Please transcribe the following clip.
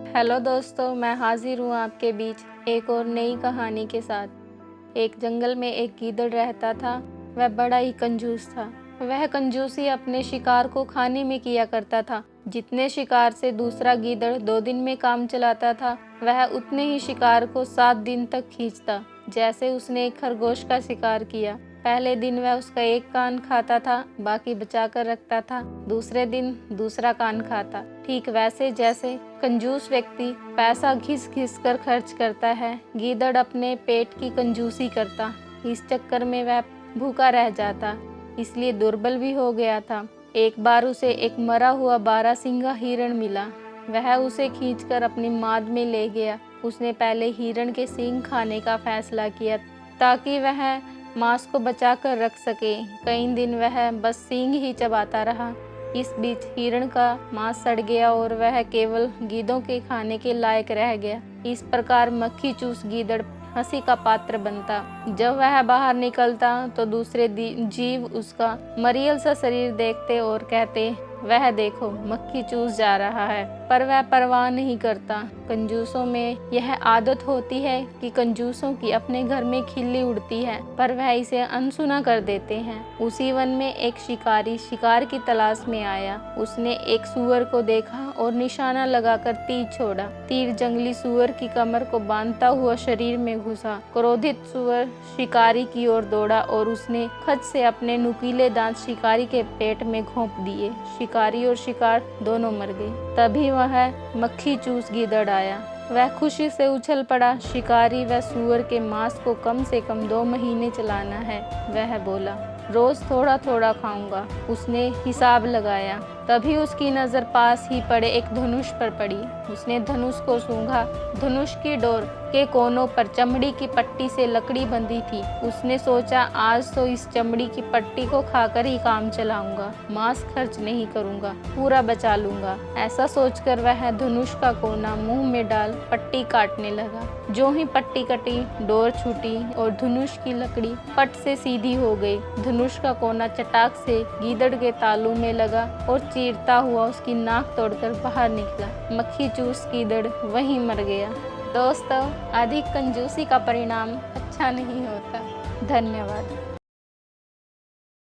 Hello दोस्तों, मैं हाजिर हूँ आपके बीच एक और नई कहानी के साथ। एक जंगल में एक गीदड़ रहता था। वह बड़ा ही कंजूस था। वह कंजूसी अपने शिकार को खाने में किया करता था। जितने शिकार से दूसरा गीदड़ 2 दिन में काम चलाता था, वह उतने ही शिकार को 7 दिन तक खींचता। जैसे उसने एक खरगोश का शिकार किया। पहले दिन वह उसका एक कान खाता था, बाकी बचा कर रखता था। दूसरे दिन दूसरा कान खाता। ठीक वैसे जैसे कंजूस व्यक्ति पैसा घिस घिस कर खर्च करता है, गीदड़ अपने पेट की कंजूसी करता। इस चक्कर में वह भूखा रह जाता, इसलिए दुर्बल भी हो गया था। एक बार उसे एक मरा हुआ 12 सींगा हिरण मिला। वह उसे खींचकर अपनी माद में ले गया। उसने पहले हिरण के सींग खाने का फैसला किया ताकि वह मांस को बचा कर रख सके। कई दिन वह बस सींग ही चबाता रहा। इस बीच हिरण का मांस सड़ गया और वह केवल गीदों के खाने के लायक रह गया। इस प्रकार मक्खी चूस गीदड़ हंसी का पात्र बनता। जब वह बाहर निकलता तो दूसरे जीव उसका मरियल सा शरीर देखते और कहते, वह देखो मक्खी चूस जा रहा है। पर वह परवाह नहीं करता। कंजूसों में यह आदत होती है कि कंजूसों की अपने घर में खिल्ली उड़ती है, पर वह इसे अनसुना कर देते हैं। उसी वन में एक शिकारी शिकार की तलाश में आया। उसने एक सूअर को देखा और निशाना लगाकर तीर छोड़ा। तीर जंगली सूअर की कमर को बांधता हुआ शरीर में घुसा। क्रोधित सूअर शिकारी की ओर दौड़ा और उसने खच से अपने नुकीले दांत शिकारी के पेट में घोंप दिए। शिकारी और शिकार दोनों मर गए। तभी वह मक्खी चूस गीदड़ आया। वह खुशी से उछल पड़ा। शिकारी व सूअर के मांस को कम से कम 2 महीने चलाना है, वह बोला। रोज थोड़ा थोड़ा खाऊंगा। उसने हिसाब लगाया। तभी उसकी नज़र पास ही पड़े एक धनुष पर पड़ी। उसने धनुष को सूंघा। धनुष की डोर के कोनों पर चमड़ी की पट्टी से लकड़ी बंधी थी। उसने सोचा, आज तो इस चमड़ी की पट्टी को खाकर ही काम चलाऊंगा। मांस खर्च नहीं करूंगा, पूरा बचा लूंगा। ऐसा सोचकर वह धनुष का कोना मुंह में डाल पट्टी काटने लगा। जो ही पट्टी कटी, डोर छूटी और धनुष की लकड़ी पट से सीधी हो गई। धनुष का कोना चटाक से गीदड़ के तालू में लगा और चीरता हुआ उसकी नाक तोड़कर बाहर निकला। मक्खी चूस गीदड़ वहीं मर गया। दोस्तों, अधिक कंजूसी का परिणाम अच्छा नहीं होता। धन्यवाद।